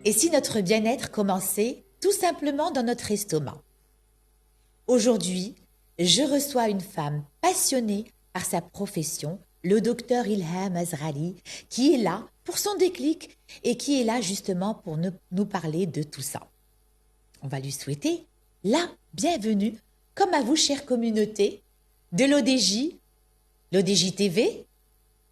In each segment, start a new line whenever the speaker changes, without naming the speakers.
Et si notre bien-être commençait tout simplement dans notre estomac? Aujourd'hui, je reçois une femme passionnée par sa profession, le docteur Ilham Azrali, qui est là pour son déclic et qui est là justement pour nous parler de tout ça. On va lui souhaiter la bienvenue, comme à vous, chère communauté, de l'ODJ TV,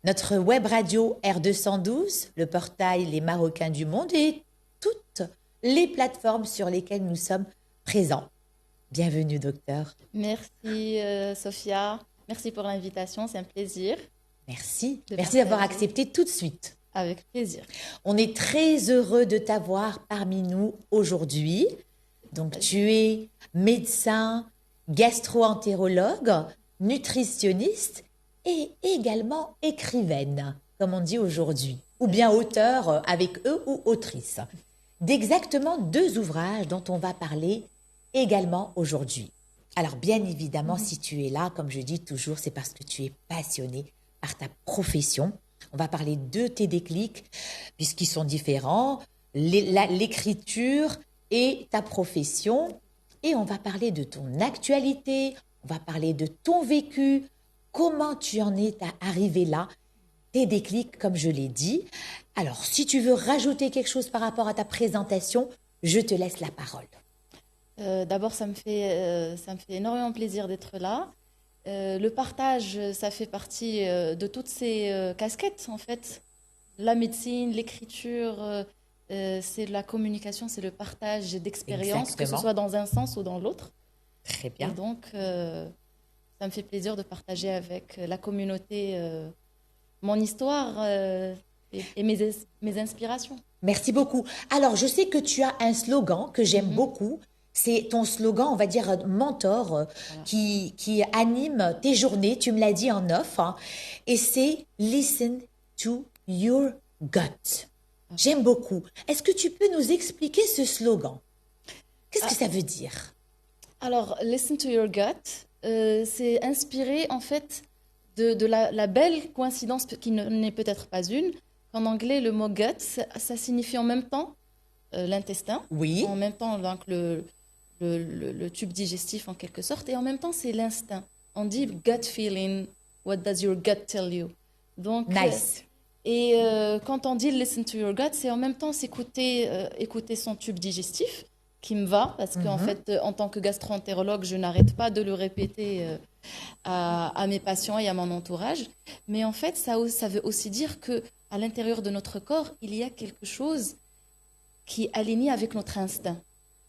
notre web radio R212, le portail Les Marocains du Monde et toutes les plateformes sur lesquelles nous sommes présents. Bienvenue, docteur.
Merci, Sophia. Merci pour l'invitation, c'est un plaisir.
Merci. Merci d'avoir accepté tout de suite.
Avec plaisir.
On est très heureux de t'avoir parmi nous aujourd'hui. Donc, tu es médecin, gastro-entérologue, nutritionniste et également écrivaine, comme on dit aujourd'hui, ou bien auteur avec E ou autrice, d'exactement 2 ouvrages dont on va parler également aujourd'hui. Alors, bien évidemment, si tu es là, comme je dis toujours, c'est parce que tu es passionné par ta profession. On va parler de tes déclics, puisqu'ils sont différents, l'écriture et ta profession. Et on va parler de ton actualité, on va parler de ton vécu, comment tu en es arrivé là, tes déclics, comme je l'ai dit. Alors, si tu veux rajouter quelque chose par rapport à ta présentation, je te laisse la parole.
D'abord, ça me fait énormément plaisir d'être là. Le partage, ça fait partie de toutes ces casquettes, en fait. La médecine, l'écriture, c'est la communication, c'est le partage d'expériences, que ce soit dans un sens ou dans l'autre.
Très bien.
Et donc, ça me fait plaisir de partager avec la communauté mon histoire et mes inspirations.
Merci beaucoup. Alors, je sais que tu as un slogan que j'aime beaucoup. C'est ton slogan, on va dire, mentor, voilà, qui anime tes journées, tu me l'as dit en off, hein, et c'est « Listen to your gut ». J'aime beaucoup. Est-ce que tu peux nous expliquer ce slogan? Qu'est-ce que ça veut dire?
Alors, « Listen to your gut », c'est inspiré en fait de la belle coïncidence qui n'est peut-être pas une. En anglais, le mot « gut », ça signifie en même temps l'intestin,
oui,
en même temps donc, le tube digestif en quelque sorte, et en même temps c'est l'instinct. On dit gut feeling, what does your gut tell you? Donc,
nice.
Quand on dit listen to your gut, c'est en même temps s'écouter écouter son tube digestif, qui me va, parce qu'en fait, en tant que gastro-entérologue, je n'arrête pas de le répéter à mes patients et à mon entourage. Mais en fait, ça veut aussi dire qu'à l'intérieur de notre corps, il y a quelque chose qui est aligné avec notre instinct.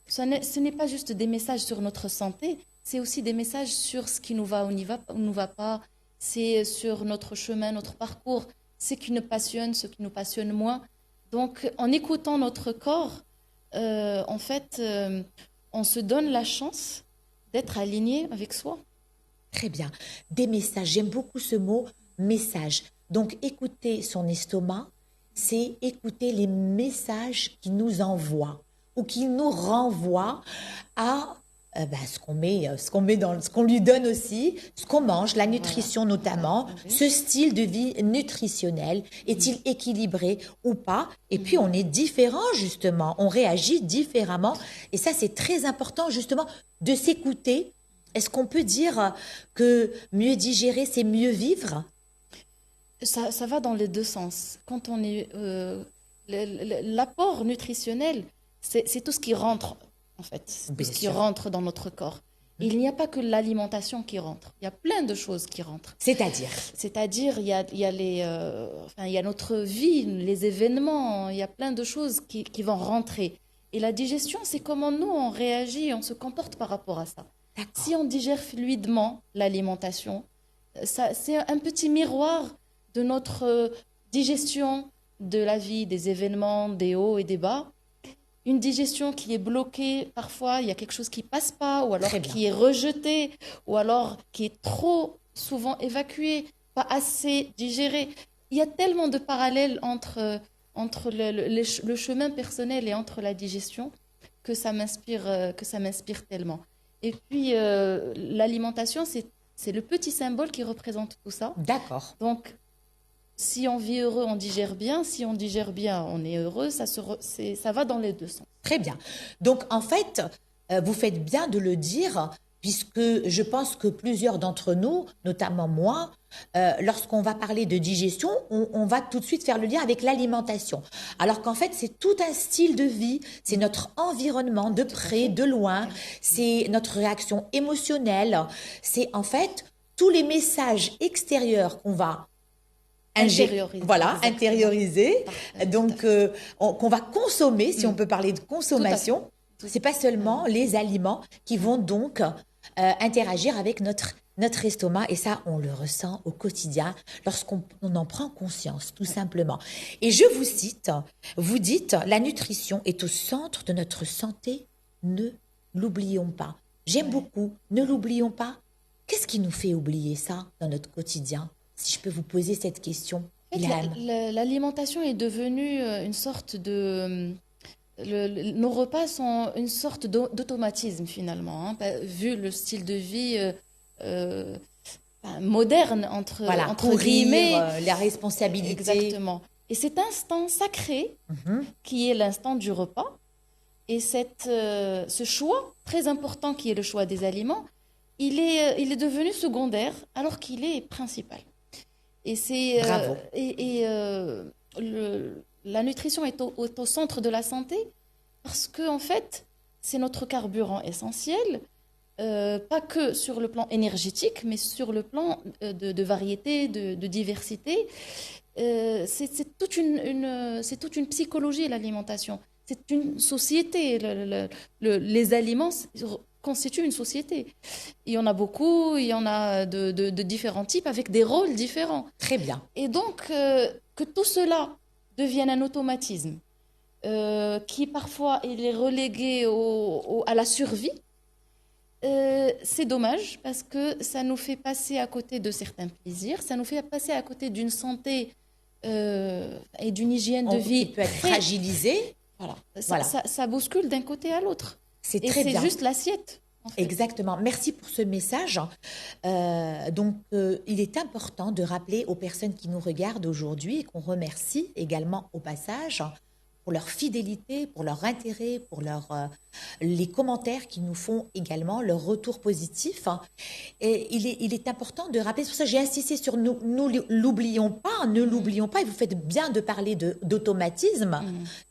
Ce n'est pas juste des messages sur notre santé, c'est aussi des messages sur ce qui nous va ou nous va pas, c'est sur notre chemin, notre parcours, ce qui nous passionne moins. Donc, en écoutant notre corps, en fait, on se donne la chance d'être aligné avec soi.
Très bien. Des messages, j'aime beaucoup ce mot « message ». Donc, écouter son estomac, c'est écouter les messages qu'il nous envoie ou qui nous renvoie à ce qu'on lui donne aussi, ce qu'on mange, la nutrition notamment, ce style de vie nutritionnel, est-il équilibré ou pas? Et puis on est différent justement, on réagit différemment et ça c'est très important justement de s'écouter. Est-ce qu'on peut dire que mieux digérer c'est mieux vivre?
Ça va dans les deux sens. Quand on est l'apport nutritionnel, c'est tout ce qui rentre, en fait, tout ce qui rentre dans notre corps. Et il n'y a pas que l'alimentation qui rentre. Il y a plein de choses qui rentrent. C'est-à-dire, il y a notre vie, les événements, il y a plein de choses qui vont rentrer. Et la digestion, c'est comment nous, on réagit, on se comporte par rapport à ça. Si on digère fluidement l'alimentation, c'est un petit miroir de notre digestion de la vie, des événements, des hauts et des bas. Une digestion qui est bloquée, parfois il y a quelque chose qui ne passe pas, ou alors qui est rejeté, ou alors qui est trop souvent évacué, pas assez digéré. Il y a tellement de parallèles entre le chemin personnel et entre la digestion que ça m'inspire tellement. Et puis l'alimentation, c'est le petit symbole qui représente tout ça.
D'accord.
Donc si on vit heureux, on digère bien. Si on digère bien, on est heureux. Ça va dans les deux sens.
Très bien. Donc, en fait, vous faites bien de le dire, puisque je pense que plusieurs d'entre nous, notamment moi, lorsqu'on va parler de digestion, on va tout de suite faire le lien avec l'alimentation. Alors qu'en fait, c'est tout un style de vie, c'est notre environnement de près, de loin, c'est notre réaction émotionnelle, c'est en fait tous les messages extérieurs qu'on va intérioriser, donc qu'on va consommer, si on peut parler de consommation. C'est pas seulement les aliments qui vont donc interagir avec notre estomac, et ça, on le ressent au quotidien lorsqu'on en prend conscience, tout simplement. Et je vous cite, vous dites, la nutrition est au centre de notre santé, ne l'oublions pas. J'aime beaucoup, ne l'oublions pas. Qu'est-ce qui nous fait oublier ça dans notre quotidien? Si je peux vous poser cette question.
L'alimentation est devenue une sorte de... nos repas sont une sorte d'automatisme finalement, hein, vu le style de vie moderne entre guillemets.
La responsabilité.
Exactement. Et cet instant sacré qui est l'instant du repas, et ce choix très important qui est le choix des aliments, il est devenu secondaire alors qu'il est principal. Et
Bravo.
La nutrition est au centre de la santé parce que en fait, c'est notre carburant essentiel, pas que sur le plan énergétique, mais sur le plan de variété, de diversité. C'est toute une psychologie, l'alimentation. C'est une société. Les aliments constituent une société. Il y en a beaucoup, il y en a de différents types avec des rôles différents.
Très bien.
Et donc, que tout cela devienne un automatisme qui parfois est relégué à la survie, c'est dommage parce que ça nous fait passer à côté de certains plaisirs, ça nous fait passer à côté d'une santé et d'une hygiène de vie
qui peut être fragilisée.
Voilà. Ça bouscule d'un côté à l'autre.
C'est très bien.
C'est juste l'assiette. En fait.
Exactement. Merci pour ce message. Il est important de rappeler aux personnes qui nous regardent aujourd'hui et qu'on remercie également au passage pour leur fidélité, pour leur intérêt, pour les commentaires qu'ils nous font également, leur retour positif. Et il est important de rappeler, c'est pour ça que j'ai insisté sur nous l'oublions pas, ne l'oublions pas, et vous faites bien de parler d'automatisme.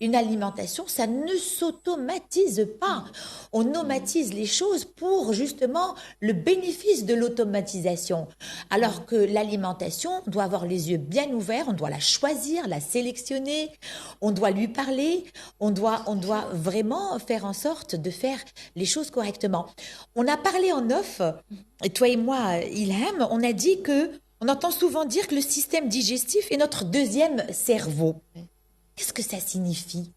Une alimentation, ça ne s'automatise pas. On nomatise les choses pour justement le bénéfice de l'automatisation. Alors que l'alimentation doit avoir les yeux bien ouverts, on doit la choisir, la sélectionner, on doit lui parler, on doit vraiment faire en sorte de faire les choses correctement. On a parlé en off, toi et moi, Ilham, on a dit on entend souvent dire que le système digestif est notre deuxième cerveau. Qu'est-ce que ça signifie?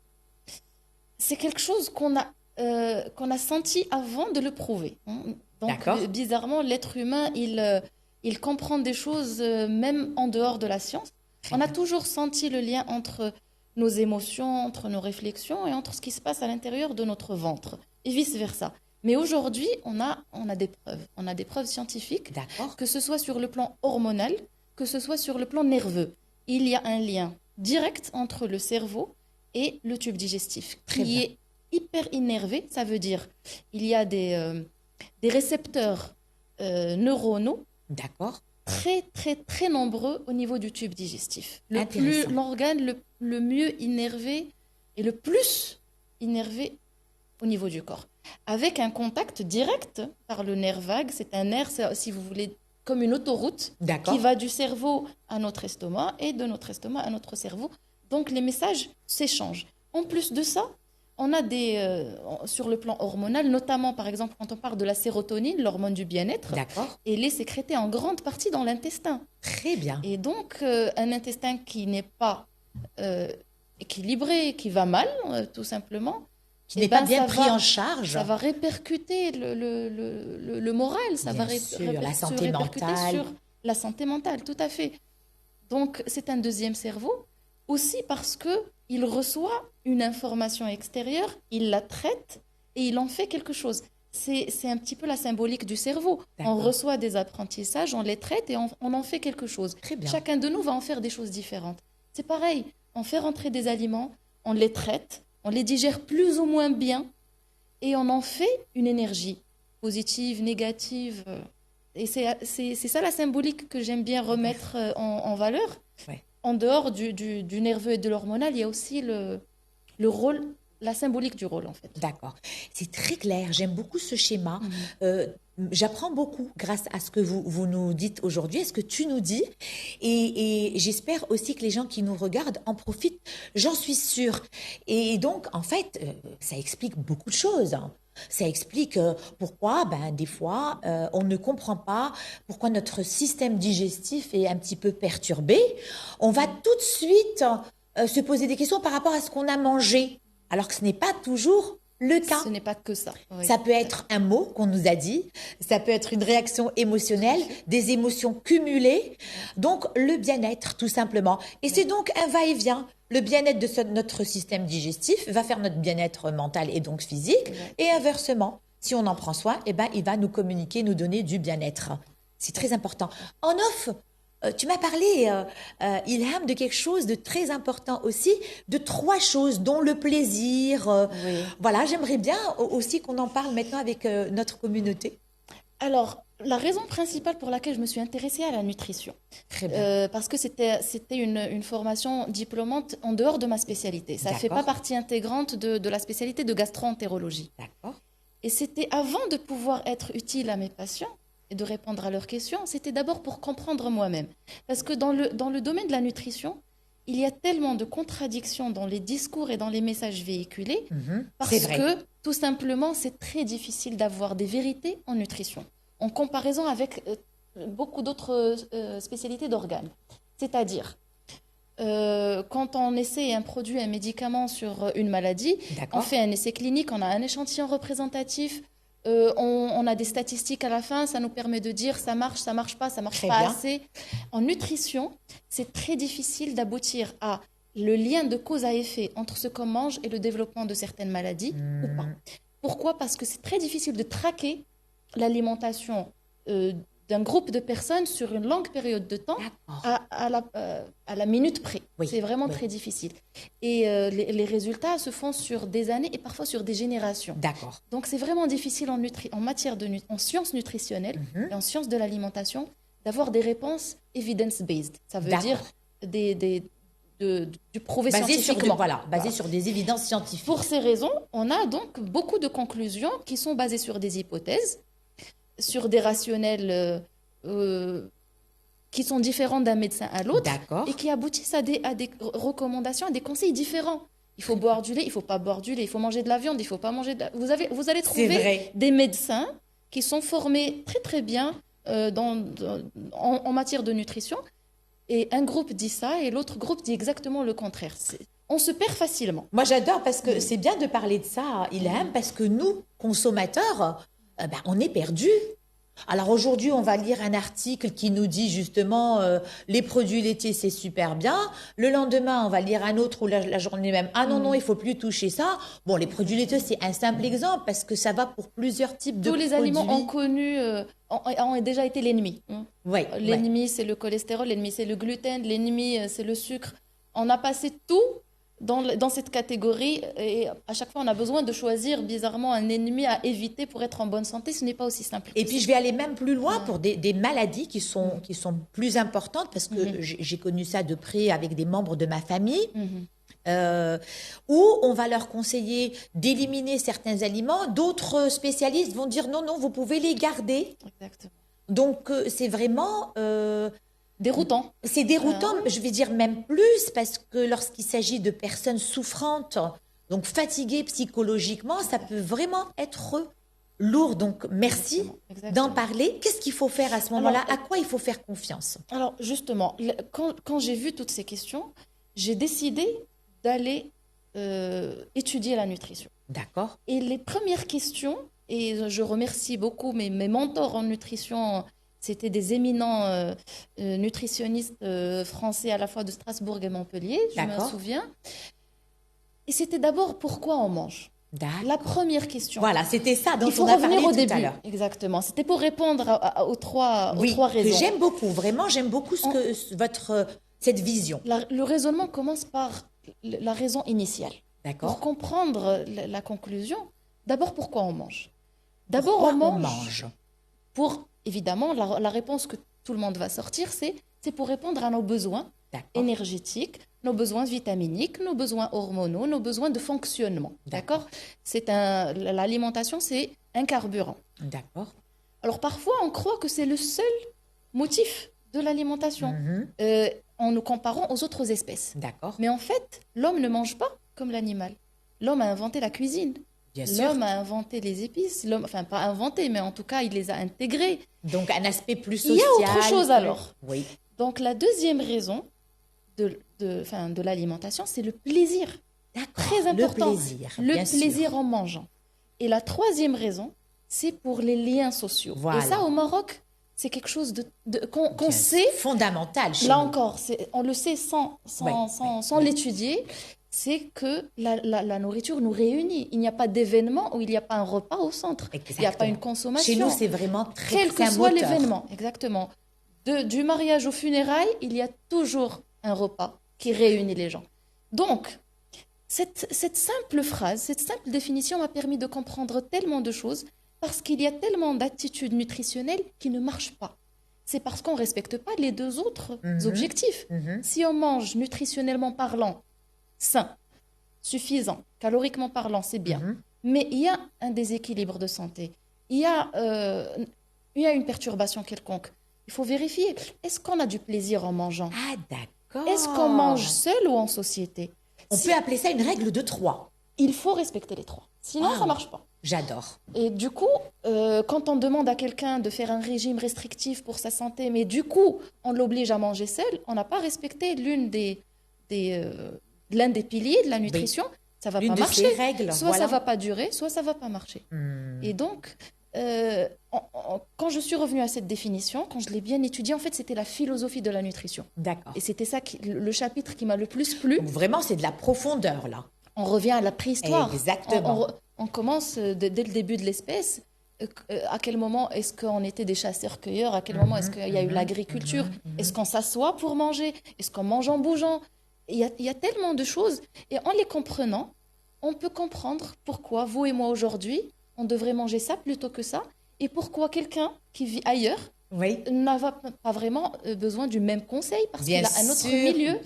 C'est quelque chose qu'on a senti avant de le prouver. Donc, bizarrement, l'être humain, il comprend des choses même en dehors de la science. On a toujours senti le lien entre nos émotions, entre nos réflexions et entre ce qui se passe à l'intérieur de notre ventre et vice-versa. Mais aujourd'hui, on a des preuves. On a des preuves scientifiques, que ce soit sur le plan hormonal, que ce soit sur le plan nerveux. Il y a un lien direct entre le cerveau et le tube digestif qui est hyper innervé. Ça veut dire il y a des récepteurs neuronaux très, très, très nombreux au niveau du tube digestif. L'organe le mieux innervé et le plus innervé au niveau du corps. Avec un contact direct par le nerf vague. C'est un nerf, si vous voulez, comme une autoroute qui va du cerveau à notre estomac et de notre estomac à notre cerveau. Donc, les messages s'échangent. En plus de ça, on a sur le plan hormonal, notamment, par exemple, quand on parle de la sérotonine, l'hormone du bien-être, elle est sécrétée en grande partie dans l'intestin.
Très bien.
Et donc, un intestin qui n'est pas équilibré, qui va mal, tout simplement,
qui n'est pas bien pris en charge,
ça va répercuter le moral, ça va
répercuter la santé mentale.
Sur la santé mentale, tout à fait. Donc, c'est un deuxième cerveau, aussi parce qu'il reçoit une information extérieure, il la traite et il en fait quelque chose. c'est un petit peu la symbolique du cerveau. On reçoit des apprentissages, on les traite et on en fait quelque chose.
Très bien.
Chacun de nous va en faire des choses différentes. C'est pareil, on fait rentrer des aliments, on les traite, on les digère plus ou moins bien et on en fait une énergie positive, négative. Et c'est ça la symbolique que j'aime bien remettre en valeur.
Ouais.
En dehors du nerveux et de l'hormonal, il y a aussi le rôle, la symbolique du rôle, en fait.
D'accord. C'est très clair. J'aime beaucoup ce schéma. J'apprends beaucoup grâce à ce que vous nous dites aujourd'hui, à ce que tu nous dis. Et j'espère aussi que les gens qui nous regardent en profitent. J'en suis sûre. Et donc, en fait, ça explique beaucoup de choses. Ça explique pourquoi, des fois, on ne comprend pas pourquoi notre système digestif est un petit peu perturbé. On va tout de suite se poser des questions par rapport à ce qu'on a mangé, alors que ce n'est pas toujours le cas.
Ce n'est pas que ça. Oui.
Ça peut être un mot qu'on nous a dit, ça peut être une réaction émotionnelle, des émotions cumulées, donc le bien-être tout simplement. Et c'est donc un va-et-vient. Le bien-être de notre système digestif va faire notre bien-être mental et donc physique, et inversement. Si on en prend soin, il va nous communiquer, nous donner du bien-être. C'est très important. En off, tu m'as parlé, Ilham, de quelque chose de très important aussi, de 3 choses, dont le plaisir.
Oui.
Voilà, j'aimerais bien aussi qu'on en parle maintenant avec notre communauté.
Alors, la raison principale pour laquelle je me suis intéressée à la nutrition,
très bien.
parce que c'était une formation diplômante en dehors de ma spécialité. Ça ne fait pas partie intégrante de la spécialité de gastro-entérologie.
D'accord.
Et c'était avant de pouvoir être utile à mes patients et de répondre à leurs questions, c'était d'abord pour comprendre moi-même. Parce que dans le domaine de la nutrition, il y a tellement de contradictions dans les discours et dans les messages véhiculés, parce que tout simplement, c'est très difficile d'avoir des vérités en nutrition, en comparaison avec beaucoup d'autres spécialités d'organes. C'est-à-dire, quand on essaie un produit, un médicament sur une maladie, on fait un essai clinique, on a un échantillon représentatif, on a des statistiques à la fin, ça nous permet de dire ça marche pas, ça marche pas assez. En nutrition, c'est très difficile d'aboutir à le lien de cause à effet entre ce qu'on mange et le développement de certaines maladies ou pas. Pourquoi ? Parce que c'est très difficile de traquer l'alimentation d'un groupe de personnes sur une longue période de temps à la minute près. C'est vraiment très difficile. Et les résultats se font sur des années et parfois sur des générations.
D'accord.
Donc c'est vraiment difficile en matière en sciences nutritionnelles et en sciences de l'alimentation d'avoir des réponses evidence-based. Ça veut dire du prouvé scientifiquement.
Basé sur des évidences scientifiques.
Pour ces raisons, on a donc beaucoup de conclusions qui sont basées sur des hypothèses, sur des rationnels qui sont différents d'un médecin à l'autre et qui aboutissent à des recommandations, à des conseils différents. Il faut boire du lait, il ne faut pas boire du lait, il faut manger de la viande, il ne faut pas manger de la... Vous allez trouver des médecins qui sont formés très très bien en matière de nutrition, et un groupe dit ça et l'autre groupe dit exactement le contraire. On se perd facilement.
Moi j'adore parce que c'est bien de parler de ça, Ilham, parce que nous, consommateurs, on est perdus. Alors aujourd'hui, on va lire un article qui nous dit justement les produits laitiers, c'est super bien. Le lendemain, on va lire un autre où la journée même, non, il faut plus toucher ça. Bon, les produits laitiers, c'est un simple exemple parce que ça va pour plusieurs types de produits.
Tous les aliments ont déjà été l'ennemi. L'ennemi, c'est le cholestérol, l'ennemi, c'est le gluten, l'ennemi, c'est le sucre. On a passé tout dans cette catégorie et à chaque fois on a besoin de choisir bizarrement un ennemi à éviter pour être en bonne santé. Ce n'est pas aussi simple.
Et puis je vais aller même plus loin pour des maladies qui sont plus importantes parce que j'ai connu ça de près avec des membres de ma famille où on va leur conseiller d'éliminer certains aliments. D'autres spécialistes vont dire non, vous pouvez les garder.
Exactement.
Donc c'est vraiment...
déroutant.
C'est déroutant, je vais dire même plus, parce que lorsqu'il s'agit de personnes souffrantes, donc fatiguées psychologiquement, ça peut vraiment être lourd. Donc merci d'en parler. Qu'est-ce qu'il faut faire à ce moment-là ? À quoi il faut faire confiance ?
Alors justement, quand j'ai vu toutes ces questions, j'ai décidé d'aller étudier la nutrition.
D'accord.
Et les premières questions, et je remercie beaucoup mes mentors en nutrition. C'était des éminents nutritionnistes français à la fois de Strasbourg et Montpellier, je me souviens. Et c'était d'abord pourquoi on mange. La première question.
Voilà, c'était ça dont
il faut
on a
revenir
parlé
au
tout
début.
à l'heure.
Exactement. C'était pour répondre aux trois raisons.
J'aime beaucoup, vraiment, j'aime beaucoup cette vision.
Le raisonnement commence par la raison initiale.
D'accord.
Pour comprendre la conclusion, d'abord, pourquoi on mange?
D'abord, on mange
pour, évidemment, la réponse que tout le monde va sortir, c'est pour répondre à nos besoins énergétiques, nos besoins vitaminiques, nos besoins hormonaux, nos besoins de fonctionnement. D'accord. L'alimentation, c'est un carburant.
D'accord.
Alors, parfois, on croit que c'est le seul motif de l'alimentation en nous comparant aux autres espèces.
D'accord.
Mais en fait, l'homme ne mange pas comme l'animal. L'homme a inventé la cuisine. L'homme a inventé les épices. Enfin, pas inventé, mais en tout cas, il les a intégrées.
Donc, un aspect plus social.
Il y a autre chose alors.
Oui.
Donc, la deuxième raison de l'alimentation, c'est le plaisir. Très important. Le plaisir en mangeant. Et la troisième raison, c'est pour les liens sociaux.
Voilà.
Et ça, au Maroc, c'est quelque chose qu'on sait.
Fondamental chez nous.
Là encore, on le sait sans l'étudier. C'est que la nourriture nous réunit. Il n'y a pas d'événement où il n'y a pas un repas au centre.
Exactement.
Il n'y a pas une consommation.
Chez nous, c'est vraiment très
quel que soit l'événement. Exactement. Du mariage aux funérailles, il y a toujours un repas qui réunit les gens. Donc, cette simple phrase, cette simple définition m'a permis de comprendre tellement de choses parce qu'il y a tellement d'attitudes nutritionnelles qui ne marchent pas. C'est parce qu'on ne respecte pas les deux autres objectifs. Si on mange nutritionnellement parlant, sain, suffisant, caloriquement parlant, c'est bien. Mais il y a un déséquilibre de santé. Il y a une perturbation quelconque. Il faut vérifier. Est-ce qu'on a du plaisir en mangeant?
Ah, d'accord.
Est-ce qu'on mange seul ou en société?
On peut appeler ça une règle de 3.
Il faut respecter les 3. Sinon, ça ne marche pas.
J'adore.
Et du coup, quand on demande à quelqu'un de faire un régime restrictif pour sa santé, mais du coup, on l'oblige à manger seul, on n'a pas respecté l'un des piliers de la nutrition, ça ne va pas marcher.
Ces règles,
soit ça ne va pas durer, soit ça ne va pas marcher. Et donc, quand je suis revenue à cette définition, quand je l'ai bien étudiée, en fait, c'était la philosophie de la nutrition.
D'accord.
Et c'était ça, le chapitre qui m'a le plus plu.
Donc vraiment, c'est de la profondeur, là.
On revient à la préhistoire.
Exactement.
On commence dès le début de l'espèce. À quel moment est-ce qu'on était des chasseurs-cueilleurs? À quel moment est-ce qu'il y a eu l'agriculture? Est-ce qu'on s'assoit pour manger? Est-ce qu'on mange en bougeant? Il y a tellement de choses. Et en les comprenant, on peut comprendre pourquoi vous et moi aujourd'hui, on devrait manger ça plutôt que ça. Et pourquoi quelqu'un qui vit ailleurs n'a pas vraiment besoin du même conseil parce qu'il a un autre milieu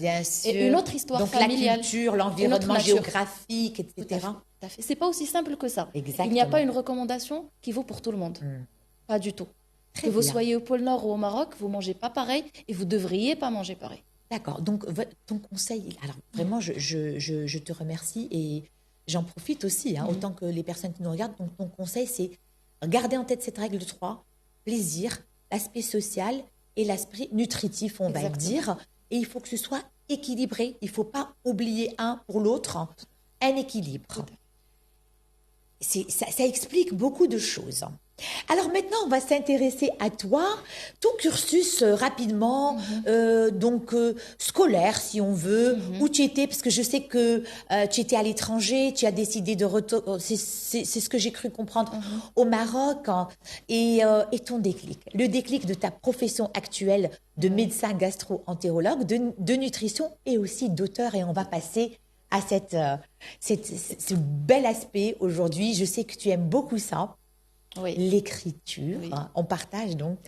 et une autre histoire familiale.
Donc la culture, l'environnement géographique, etc.
Tout à fait. C'est pas aussi simple que ça.
Exactement.
Il n'y a pas une recommandation qui vaut pour tout le monde. Pas du tout. Que vous soyez au pôle Nord ou au Maroc, vous mangez pas pareil et vous devriez pas manger pareil.
D'accord. Donc ton conseil, alors vraiment, je te remercie et j'en profite aussi, autant que les personnes qui nous regardent. Donc ton conseil, c'est garder en tête cette règle de 3, plaisir, l'aspect social et l'aspect nutritif, on va dire. Et il faut que ce soit équilibré. Il ne faut pas oublier un pour l'autre. Un équilibre. Ça explique beaucoup de choses. Alors maintenant, on va s'intéresser à toi, ton cursus rapidement, donc scolaire si on veut, où tu étais, parce que je sais que tu étais à l'étranger, tu as décidé de retourner, c'est ce que j'ai cru comprendre, au Maroc, et ton déclic, le déclic de ta profession actuelle de médecin gastro-entérologue, de nutrition et aussi d'auteur, et on va passer à ce bel aspect aujourd'hui. Je sais que tu aimes beaucoup ça.
Oui.
L'écriture. Oui. On partage donc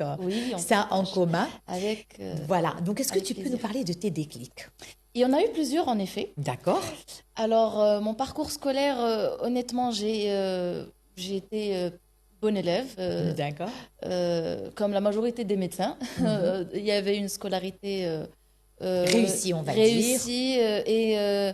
ça en commun. Voilà. Donc, est-ce que tu peux nous parler de tes déclics?
Il y en a eu plusieurs, en effet.
D'accord.
Alors, mon parcours scolaire, honnêtement, j'ai été bonne élève.
D'accord.
Comme la majorité des médecins. Il y avait une scolarité
réussie, on va dire.
Réussie et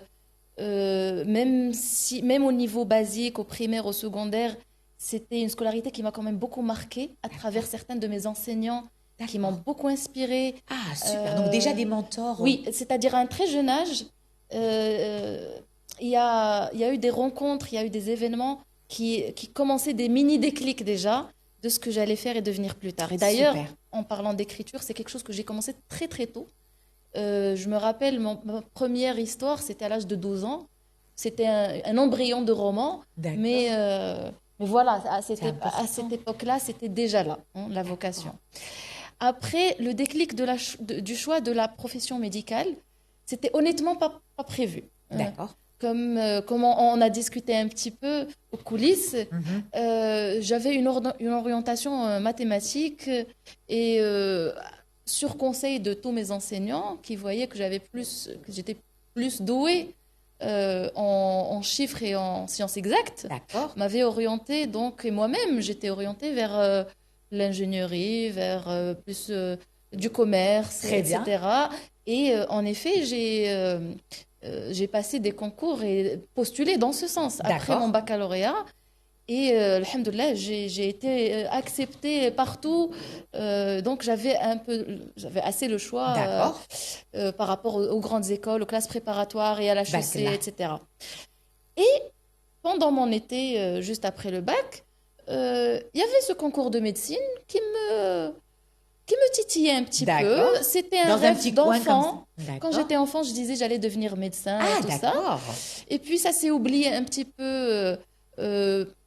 même au niveau basique, au primaire, au secondaire, c'était une scolarité qui m'a quand même beaucoup marquée à travers certains de mes enseignants qui m'ont beaucoup inspirée.
Ah, super. Donc déjà des mentors.
Oui, c'est-à-dire à un très jeune âge, il y a eu des rencontres, il y a eu des événements qui commençaient des mini-déclics déjà de ce que j'allais faire et devenir plus tard. Et d'ailleurs, en parlant d'écriture, c'est quelque chose que j'ai commencé très très tôt. Je me rappelle, ma première histoire, c'était à l'âge de 12 ans. c'était un embryon de roman, mais voilà, à cette époque-là, c'était déjà là, hein, la vocation. Après, le déclic du choix de la profession médicale, c'était honnêtement pas prévu.
D'accord.
Comme on a discuté un petit peu aux coulisses, j'avais une orientation mathématique et sur conseil de tous mes enseignants qui voyaient que j'étais plus douée en chiffres et en sciences exactes, m'avaient orientée donc, et moi-même j'étais orientée vers l'ingénierie, vers plus du commerce, etc. Et en effet, j'ai passé des concours et postulé dans ce sens après mon baccalauréat. Et alhamdoulilah, j'ai été acceptée partout. Donc j'avais assez le choix par rapport aux grandes écoles, aux classes préparatoires et à l'HEC, etc. Et pendant mon été, juste après le bac, il y avait ce concours de médecine qui me titillait un petit peu. C'était un rêve d'enfant. Quand j'étais enfant, je disais j'allais devenir médecin, tout ça. Et puis ça s'est oublié un petit peu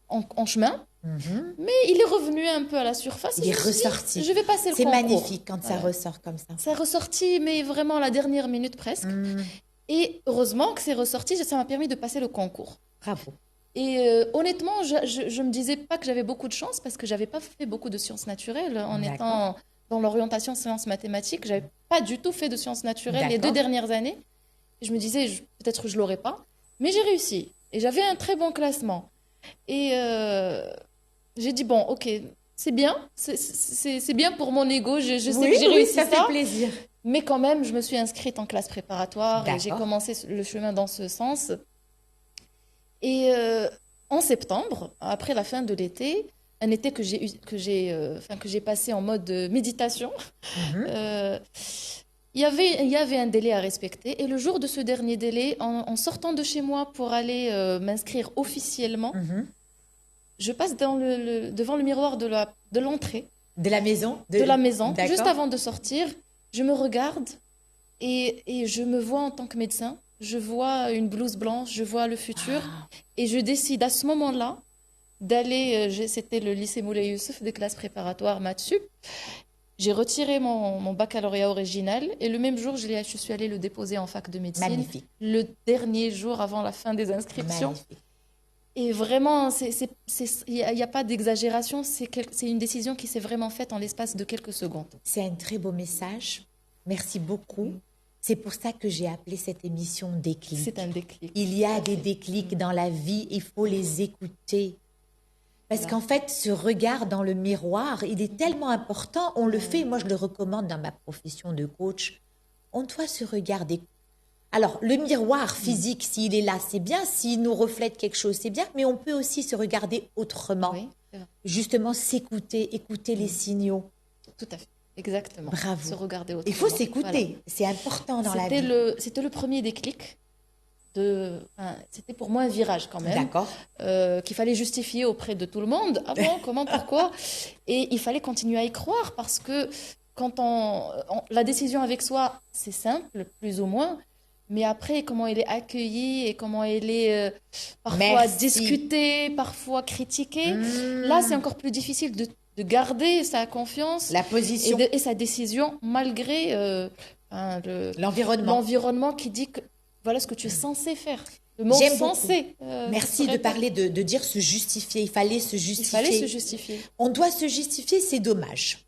en chemin. Mais il est revenu un peu à la surface.
Il est ressorti.
Je vais passer le concours.
C'est magnifique quand ça ressort comme ça.
Ça est ressorti, mais vraiment à la dernière minute presque. Et heureusement que c'est ressorti, ça m'a permis de passer le concours.
Bravo.
Et honnêtement, je me disais pas que j'avais beaucoup de chance parce que j'avais pas fait beaucoup de sciences naturelles en étant dans l'orientation sciences mathématiques. J'avais pas du tout fait de sciences naturelles les 2 dernières années. Et je me disais, peut-être je l'aurais pas. Mais j'ai réussi. Et j'avais un très bon classement. Et j'ai dit, bon, ok, c'est bien. C'est bien pour mon ego. Je sais que j'ai réussi ça.
Ça fait plaisir.
Mais quand même, je me suis inscrite en classe préparatoire et j'ai commencé le chemin dans ce sens. Et en septembre, après la fin de l'été, un été que j'ai passé en mode méditation, il y avait un délai à respecter. Et le jour de ce dernier délai, en sortant de chez moi pour aller m'inscrire officiellement, je passe devant le miroir de l'entrée.
De la maison
De la maison. Juste avant de sortir, je me regarde et je me vois en tant que médecin. Je vois une blouse blanche, je vois le futur. Et je décide à ce moment-là d'aller, c'était le lycée Moulay Youssef des classes préparatoires maths sup. J'ai retiré mon baccalauréat original et le même jour, je suis allée le déposer en fac de médecine.
Magnifique.
Le dernier jour avant la fin des inscriptions.
Magnifique.
Et vraiment, il n'y a pas d'exagération, c'est une décision qui s'est vraiment faite en l'espace de quelques secondes.
C'est un très beau message. Merci beaucoup. C'est pour ça que j'ai appelé cette émission Déclic.
C'est un déclic.
Il y a des déclics dans la vie, il faut les écouter. Parce qu'en fait, ce regard dans le miroir, il est tellement important. On le fait, moi je le recommande dans ma profession de coach. On doit se regarder. Alors, le miroir physique, s'il est là, c'est bien. S'il nous reflète quelque chose, c'est bien. Mais on peut aussi se regarder autrement.
Oui,
justement, s'écouter, écouter les signaux.
Tout à fait. Exactement.
Bravo.
Se regarder autrement.
Il faut s'écouter. Voilà. C'est important dans la vie.
C'était le premier déclic. C'était pour moi un virage quand même.
D'accord.
Qu'il fallait justifier auprès de tout le monde. Ah bon, comment, pourquoi? Et il fallait continuer à y croire parce que quand la décision avec soi, c'est simple, plus ou moins. Mais après, comment elle est accueillie et comment elle est parfois discutée, parfois critiquée. Là, c'est encore plus difficile de garder sa confiance,
la position
et sa décision malgré l'environnement qui dit que voilà ce que tu es censé faire. Le mot censé.
Merci de parler de dire se justifier. Il fallait se justifier.
Il fallait se justifier.
On doit se justifier, c'est dommage.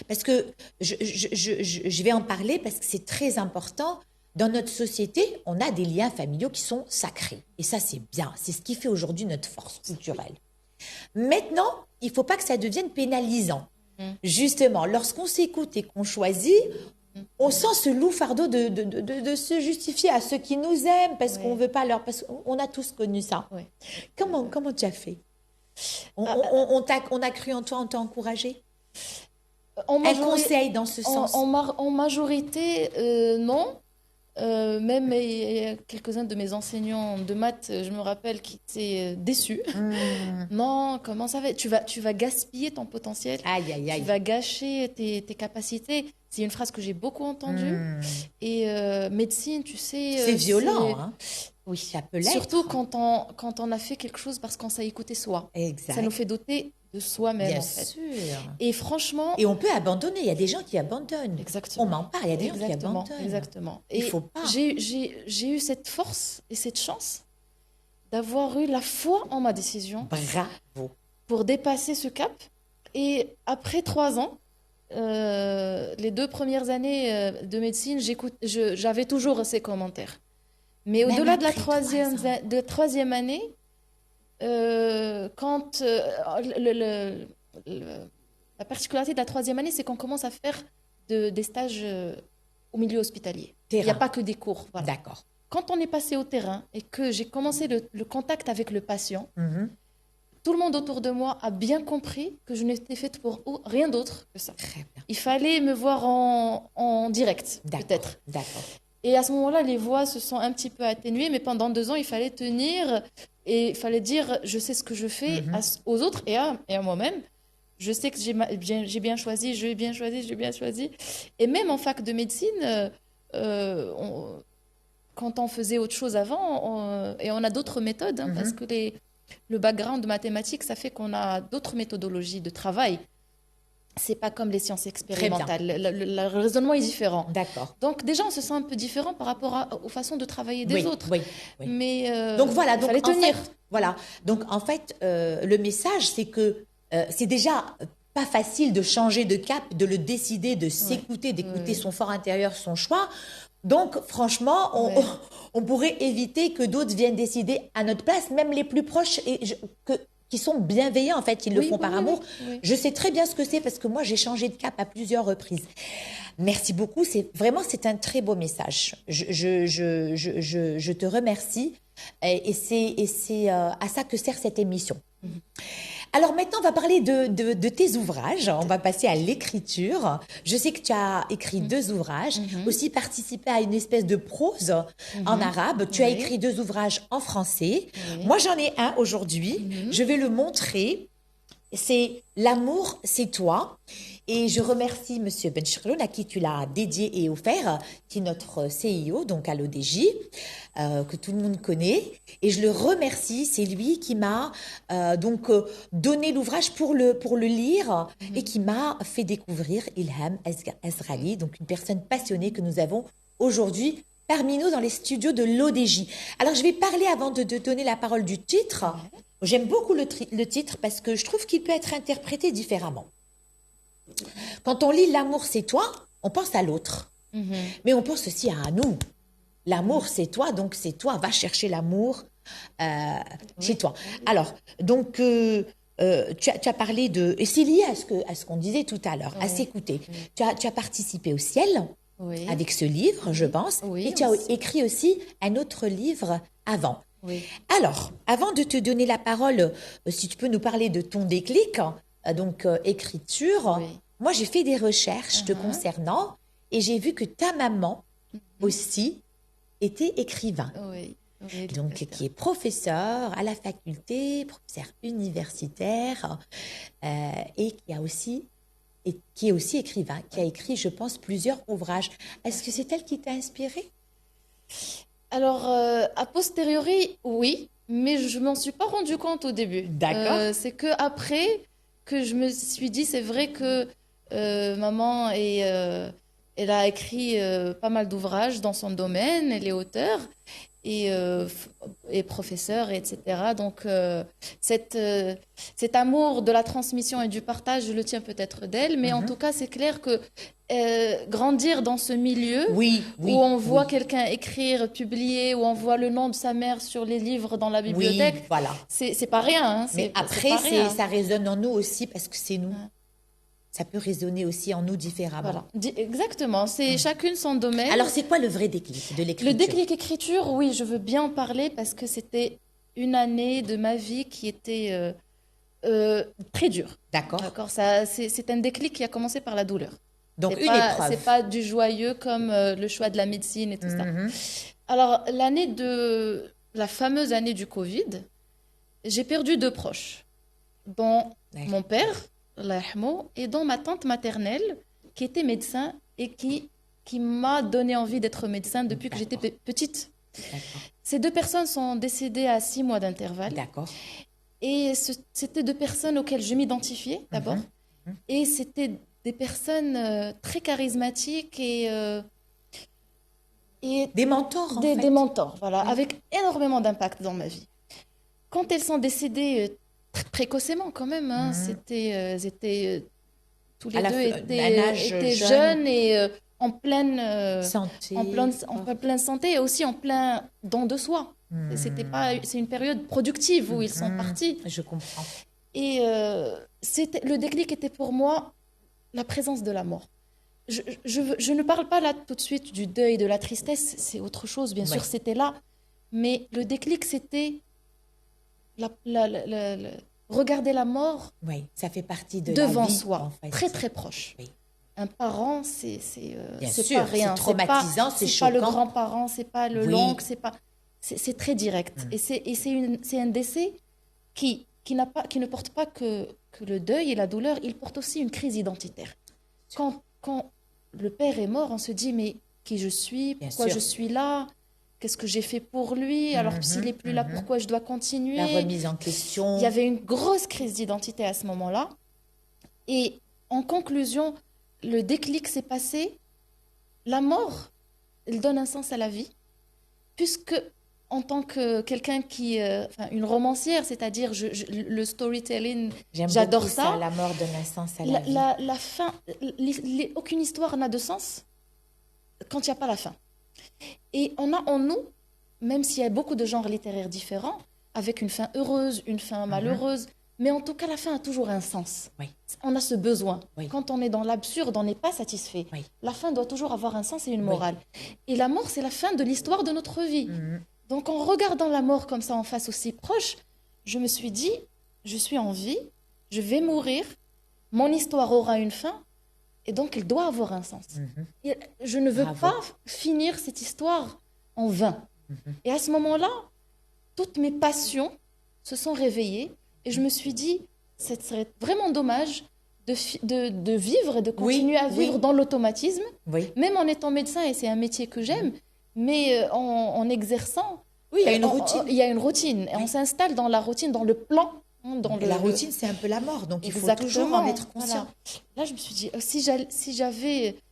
Parce que je vais en parler parce que c'est très important. Dans notre société, on a des liens familiaux qui sont sacrés. Et ça, c'est bien. C'est ce qui fait aujourd'hui notre force culturelle. Maintenant, il ne faut pas que ça devienne pénalisant. Justement, lorsqu'on s'écoute et qu'on choisit, on sent ce lourd fardeau de se justifier à ceux qui nous aiment parce qu'on veut pas leur... Parce qu'on a tous connu ça. Oui. Comment tu as fait? On a cru en toi, on t'a encouragé? Un conseil dans ce sens?
En majorité, non. Même il y a quelques-uns de mes enseignants de maths, je me rappelle, qui étaient déçus. Non, comment ça va? Tu vas gaspiller ton potentiel.
Aïe, aïe, aïe.
Tu vas gâcher tes capacités. C'est une phrase que j'ai beaucoup entendue. Et médecine, tu sais...
c'est violent. Oui, ça peut l'être.
Surtout quand on a fait quelque chose parce qu'on s'est écouté soi.
Exact.
Ça nous fait douter de soi-même,
Bien
en fait.
sûr.
Et franchement...
Et on peut abandonner. Il y a des gens qui abandonnent.
Exactement.
On m'en parle, il y a des gens qui abandonnent.
Exactement.
Et il ne faut pas.
J'ai eu cette force et cette chance d'avoir eu la foi en ma décision.
Bravo.
Pour dépasser ce cap. Et après 3 ans, les 2 premières années de médecine, j'avais toujours ces commentaires. Mais au-delà de la troisième année, quand la particularité de la 3e année, c'est qu'on commence à faire des stages au milieu hospitalier. Il n'y a pas que des cours. Voilà.
D'accord.
Quand on est passé au terrain et que j'ai commencé le contact avec le patient, tout le monde autour de moi a bien compris que je n'étais faite pour rien d'autre que ça.
Très bien.
Il fallait me voir en direct, peut-être.
D'accord.
Et à ce moment-là, les voix se sont un petit peu atténuées, mais pendant 2 ans, il fallait tenir et il fallait dire je sais ce que je fais aux autres et à moi-même. Je sais que j'ai bien choisi, j'ai bien choisi. Et même en fac de médecine, quand on faisait autre chose avant, et on a d'autres méthodes, parce que le background de mathématiques, ça fait qu'on a d'autres méthodologies de travail. C'est pas comme les sciences expérimentales. Le raisonnement est différent.
D'accord.
Donc déjà, on se sent un peu différent par rapport aux façons de travailler des autres.
Oui.
Mais
donc voilà,
il fallait tenir.
Donc en fait, le message, c'est que c'est déjà pas facile de changer de cap, de le décider, de s'écouter, d'écouter son fort intérieur, son choix. Donc franchement, on pourrait éviter que d'autres viennent décider à notre place, même les plus proches qui sont bienveillants, en fait, ils le font par amour. Oui. Je sais très bien ce que c'est parce que moi, j'ai changé de cap à plusieurs reprises. Merci beaucoup. C'est un très beau message. Je te remercie et c'est à ça que sert cette émission. Alors maintenant, on va parler de tes ouvrages. On va passer à l'écriture. Je sais que tu as écrit 2 ouvrages, aussi participé à une espèce de prose en arabe. Tu as écrit 2 ouvrages en français. Moi, j'en ai un aujourd'hui. Je vais le montrer. C'est « L'amour, c'est toi ». Et je remercie M. Benchirloun à qui tu l'as dédié et offert, qui est notre CIO, donc à l'ODJ, que tout le monde connaît. Et je le remercie, c'est lui qui m'a donné l'ouvrage pour le lire et qui m'a fait découvrir Ilham Azrali, donc une personne passionnée que nous avons aujourd'hui parmi nous dans les studios de l'ODJ. Alors je vais parler avant de donner la parole du titre. J'aime beaucoup le titre parce que je trouve qu'il peut être interprété différemment. Quand on lit « L'amour, c'est toi », on pense à l'autre. Mais on pense aussi à nous. L'amour, c'est toi, donc c'est toi. Va chercher l'amour chez toi. Alors, donc, tu as parlé de... Et c'est lié à ce qu'on disait tout à l'heure, à s'écouter. Tu as participé au ciel avec ce livre, je pense. Et tu as écrit aussi un autre livre avant. Alors, avant de te donner la parole, si tu peux nous parler de ton déclic, donc écriture, moi j'ai fait des recherches te concernant et j'ai vu que ta maman aussi était écrivain. Donc qui est professeur à la faculté, professeur universitaire et qui est aussi écrivain, qui a écrit, je pense, plusieurs ouvrages. Est-ce que c'est elle qui t'a inspiré?
Alors, a posteriori, oui, mais je m'en suis pas rendu compte au début.
D'accord.
C'est que après que je me suis dit, c'est vrai que maman elle a écrit pas mal d'ouvrages dans son domaine, elle est auteure et professeure, etc. Donc, cet amour de la transmission et du partage, je le tiens peut-être d'elle, mais en tout cas, c'est clair que grandir dans ce milieu où on voit quelqu'un écrire, publier, où on voit le nom de sa mère sur les livres dans la bibliothèque, c'est pas rien.
Mais après, ça résonne en nous aussi parce que c'est nous. Ça peut résonner aussi en nous différemment.
Voilà. Exactement, c'est chacune son domaine.
Alors, c'est quoi le vrai déclic de l'écriture?
Le déclic écriture, oui, je veux bien en parler parce que c'était une année de ma vie qui était très dure.
D'accord.
C'est un déclic qui a commencé par la douleur.
Donc, une épreuve.
C'est pas du joyeux comme le choix de la médecine et tout ça. Alors, la fameuse année du Covid, j'ai perdu 2 proches, dont mon père, et dont ma tante maternelle, qui était médecin et qui m'a donné envie d'être médecin depuis que j'étais petite. Ces 2 personnes sont décédées à 6 mois d'intervalle.
D'accord.
Et c'était 2 personnes auxquelles je m'identifiais d'abord. Et c'était des personnes très charismatiques et
des mentors,
des mentors, voilà, avec énormément d'impact dans ma vie. Quand elles sont décédées très précocement quand même, elles étaient tous les deux étaient jeunes et en pleine santé, en pleine santé et aussi en plein don de soi. C'est une période productive où ils sont partis.
Je comprends.
Et le déclic était pour moi la présence de la mort. Je ne parle pas là tout de suite du deuil, de la tristesse, c'est autre chose, bien sûr, c'était là. Mais le déclic, c'était regarder la mort
ça fait partie de
devant
la vie,
soi,
en fait.
très très proche. Un parent, c'est
pas
rien.
C'est traumatisant, c'est choquant.
C'est pas le grand-parent, c'est pas l'oncle, c'est très direct. Et c'est un décès qui ne porte pas que le deuil et la douleur, il porte aussi une crise identitaire. Quand le père est mort, on se dit mais qui je suis, pourquoi je suis là, qu'est-ce que j'ai fait pour lui, alors s'il n'est plus là, pourquoi je dois continuer.
La remise en question.
Il y avait une grosse crise d'identité à ce moment-là. Et en conclusion, le déclic s'est passé, la mort, elle donne un sens à la vie, puisque en tant que quelqu'un qui... une romancière, c'est-à-dire le storytelling, j'adore ça.
La mort donne un sens à la vie.
La fin, aucune histoire n'a de sens quand il n'y a pas la fin. Et on a en nous, même s'il y a beaucoup de genres littéraires différents, avec une fin heureuse, une fin malheureuse, mais en tout cas, la fin a toujours un sens. On a ce besoin. Quand on est dans l'absurde, on n'est pas satisfait. La fin doit toujours avoir un sens et une morale. Et la mort, c'est la fin de l'histoire de notre vie. Donc, en regardant la mort comme ça en face aussi proche, je me suis dit, je suis en vie, je vais mourir, mon histoire aura une fin, et donc elle doit avoir un sens. Et je ne veux pas finir cette histoire en vain. Et à ce moment-là, toutes mes passions se sont réveillées, et je me suis dit, ce serait vraiment dommage de vivre et de continuer à vivre dans l'automatisme, même en étant médecin, et c'est un métier que j'aime, mais en exerçant,
il y a une routine.
Il y a une routine. Et on s'installe dans la routine, dans le plan.
La routine, c'est un peu la mort, donc il faut toujours en être conscient.
Voilà. Là, je me suis dit,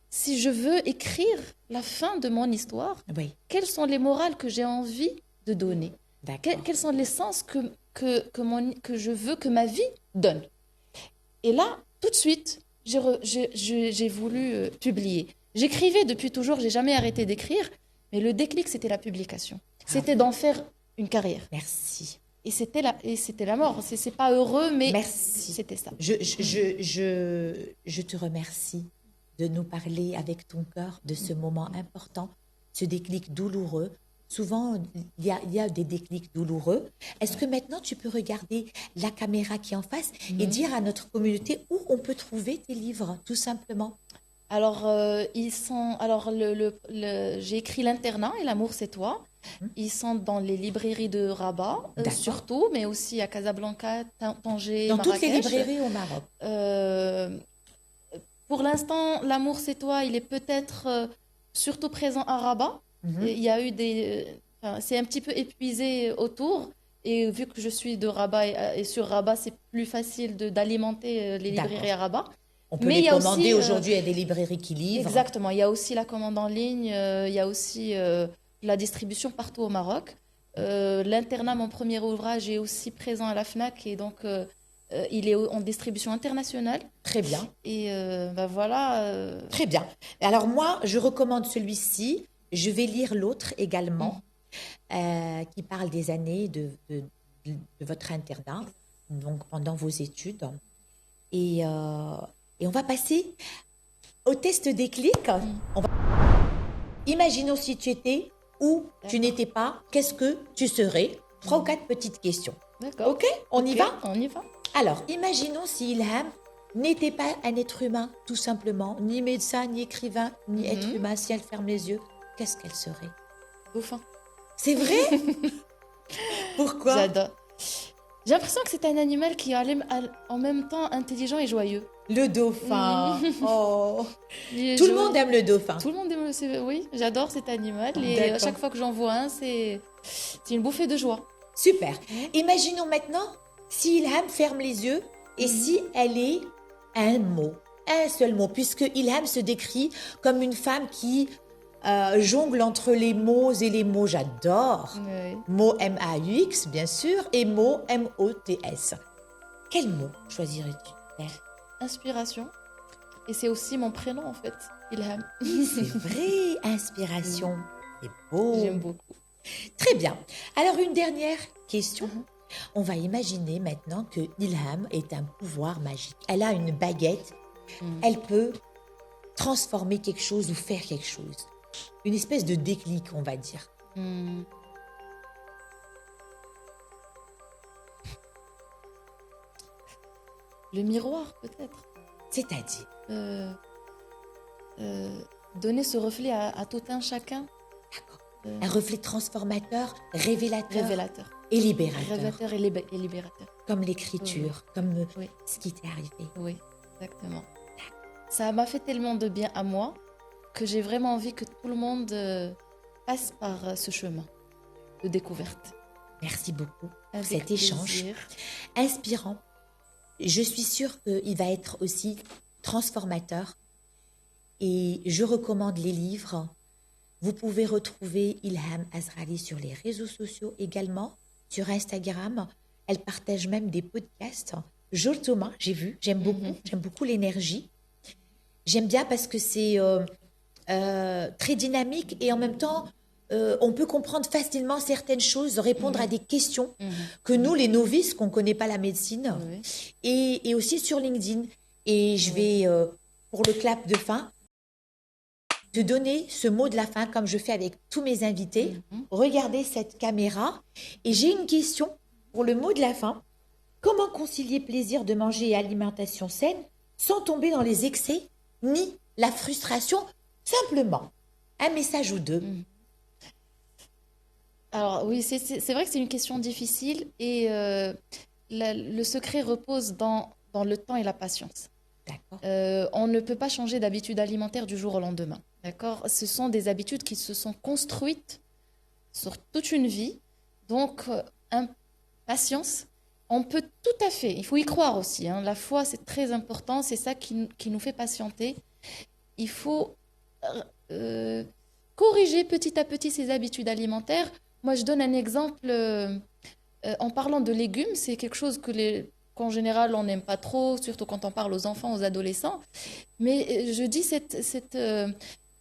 si je veux écrire la fin de mon histoire, quelles sont les morales que j'ai envie de donner? Quels sont les sens que je veux que ma vie donne? Et là, tout de suite, j'ai voulu publier. J'écrivais depuis toujours, j'ai jamais arrêté d'écrire. Mais le déclic, c'était la publication. C'était d'en faire une carrière.
Merci.
Et c'était la mort. C'est pas heureux, mais
merci.
C'était ça.
Je te remercie de nous parler avec ton cœur de ce moment important, ce déclic douloureux. Souvent, il y a des déclics douloureux. Est-ce que maintenant, tu peux regarder la caméra qui est en face et dire à notre communauté où on peut trouver tes livres, tout simplement?
Alors, j'ai écrit L'Internat et L'amour, c'est toi. Ils sont dans les librairies de Rabat, surtout, mais aussi à Casablanca, Tanger,
dans
Marrakech.
Toutes les librairies au Maroc.
Pour l'instant, L'amour, c'est toi, il est peut-être surtout présent à Rabat. Il y a eu c'est un petit peu épuisé autour. Et vu que je suis de Rabat et sur Rabat, c'est plus facile d'alimenter les librairies à Rabat.
On peut les commander aujourd'hui à des librairies qui livrent.
Exactement. Il y a aussi la commande en ligne. Il y a aussi la distribution partout au Maroc. L'Internat, mon premier ouvrage, est aussi présent à la FNAC. Et donc, il est en distribution internationale.
Très bien.
Et voilà.
Très bien. Alors moi, je recommande celui-ci. Je vais lire l'autre également, qui parle des années de votre internat, donc pendant vos études. Et on va passer au test déclic. Imaginons si tu étais ou tu n'étais pas, qu'est-ce que tu serais? 3 ou 4 petites questions.
D'accord.
Ok, on y va?
On y va.
Alors, imaginons si Ilham n'était pas un être humain, tout simplement, ni médecin, ni écrivain, ni être humain. Si elle ferme les yeux, qu'est-ce qu'elle serait?
Dauphin.
C'est vrai? Pourquoi?
J'adore. J'ai l'impression que c'est un animal qui est en même temps intelligent et joyeux.
Le dauphin. Oh. Tout le monde aime le dauphin.
Tout le monde aime oui, j'adore cet animal. Et à chaque fois que j'en vois un, c'est une bouffée de joie.
Super. Imaginons maintenant si Ilham ferme les yeux et si elle est un mot, un seul mot, puisque Ilham se décrit comme une femme qui jongle entre les mots et les mots. J'adore.
Oui.
Mot M-A-U-X, bien sûr, et mot M-O-T-S. Quel mot choisirais-tu?
Inspiration. Et c'est aussi mon prénom, en fait, Ilham.
C'est vrai, inspiration. C'est beau.
J'aime beaucoup.
Très bien. Alors, une dernière question. On va imaginer maintenant que Ilham est un pouvoir magique. Elle a une baguette. Elle peut transformer quelque chose ou faire quelque chose. Une espèce de déclic, on va dire.
Le miroir, peut-être.
C'est-à-dire
donner ce reflet à tout un chacun.
D'accord. Un reflet transformateur, révélateur.
Révélateur.
Et libérateur.
Révélateur et libérateur.
Comme l'écriture, comme ce qui t'est arrivé.
Oui, exactement. Ça m'a fait tellement de bien à moi que j'ai vraiment envie que tout le monde passe par ce chemin de découverte.
Merci beaucoup pour
Avec
cet échange inspirant. Je suis sûre qu'il va être aussi transformateur. Et je recommande les livres. Vous pouvez retrouver Ilham Azrali sur les réseaux sociaux également, sur Instagram. Elle partage même des podcasts. Joel Thomas, j'ai vu, j'aime beaucoup l'énergie. J'aime bien parce que c'est très dynamique et en même temps, on peut comprendre facilement certaines choses, répondre à des questions que nous, les novices, qu'on ne connaît pas la médecine, et aussi sur LinkedIn. Et je vais, pour le clap de fin, te donner ce mot de la fin comme je fais avec tous mes invités. Regardez cette caméra. Et j'ai une question pour le mot de la fin. Comment concilier plaisir de manger et alimentation saine sans tomber dans les excès ni la frustration? Simplement, un message ou deux.
Alors oui, c'est vrai que c'est une question difficile et le secret repose dans le temps et la patience.
D'accord.
On ne peut pas changer d'habitude alimentaire du jour au lendemain. D'accord. Ce sont des habitudes qui se sont construites sur toute une vie. Donc, patience, on peut tout à fait, il faut y croire aussi. La foi, c'est très important, c'est ça qui nous fait patienter. Il faut corriger petit à petit ses habitudes alimentaires. Moi, je donne un exemple en parlant de légumes. C'est quelque chose qu'en général, on n'aime pas trop, surtout quand on parle aux enfants, aux adolescents. Mais je dis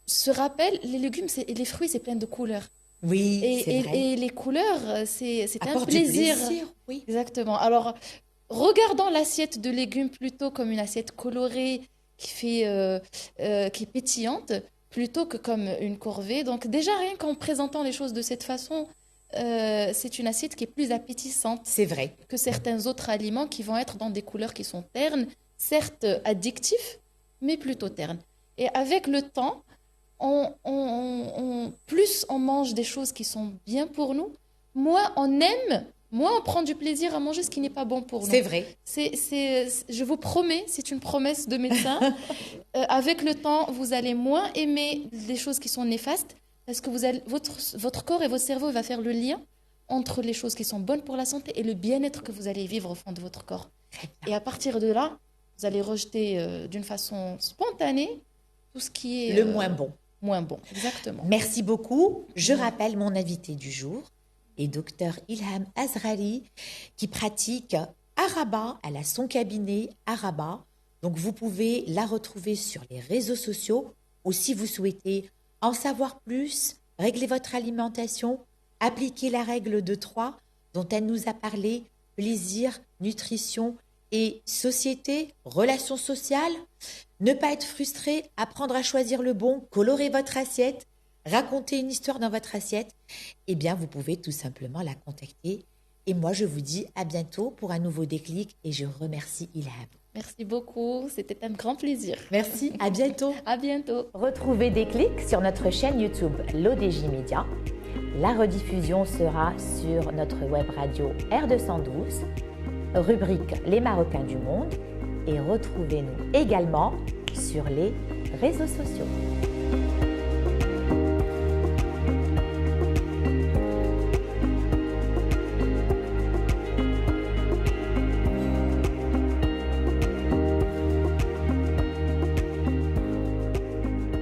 ce rappel, les légumes et les fruits, c'est plein de couleurs.
Oui, c'est vrai.
Et les couleurs, c'est un
plaisir.
Oui. Exactement. Alors, regardons l'assiette de légumes plutôt comme une assiette colorée qui est pétillante, plutôt que comme une corvée. Donc déjà, rien qu'en présentant les choses de cette façon, c'est une assiette qui est plus appétissante.
C'est vrai.
Que certains autres aliments qui vont être dans des couleurs qui sont ternes, certes addictifs, mais plutôt ternes. Et avec le temps, plus on mange des choses qui sont bien pour nous, moins on aime, moins on prend du plaisir à manger ce qui n'est pas bon pour nous.
C'est vrai.
Je vous promets, c'est une promesse de médecin. Avec le temps, vous allez moins aimer les choses qui sont néfastes parce que votre corps et votre cerveau va faire le lien entre les choses qui sont bonnes pour la santé et le bien-être que vous allez vivre au fond de votre corps. Et à partir de là, vous allez rejeter d'une façon spontanée tout ce qui est...
le moins bon.
Moins bon, exactement.
Merci beaucoup. Je rappelle mon invité du jour est Dr Ilham Azrali qui pratique à Rabat. Elle a son cabinet à Rabat. Donc, vous pouvez la retrouver sur les réseaux sociaux ou si vous souhaitez en savoir plus, régler votre alimentation, appliquer la règle de 3 dont elle nous a parlé, plaisir, nutrition et société, relations sociales. Ne pas être frustré, apprendre à choisir le bon, colorer votre assiette, raconter une histoire dans votre assiette, eh bien, vous pouvez tout simplement la contacter. Et moi, je vous dis à bientôt pour un nouveau déclic et je remercie Ilham.
Merci beaucoup, c'était un grand plaisir.
Merci, à bientôt.
À bientôt.
Retrouvez Déclic sur notre chaîne YouTube l'ODJ Média. La rediffusion sera sur notre web radio R212 rubrique Les Marocains du monde et retrouvez-nous également sur les réseaux sociaux.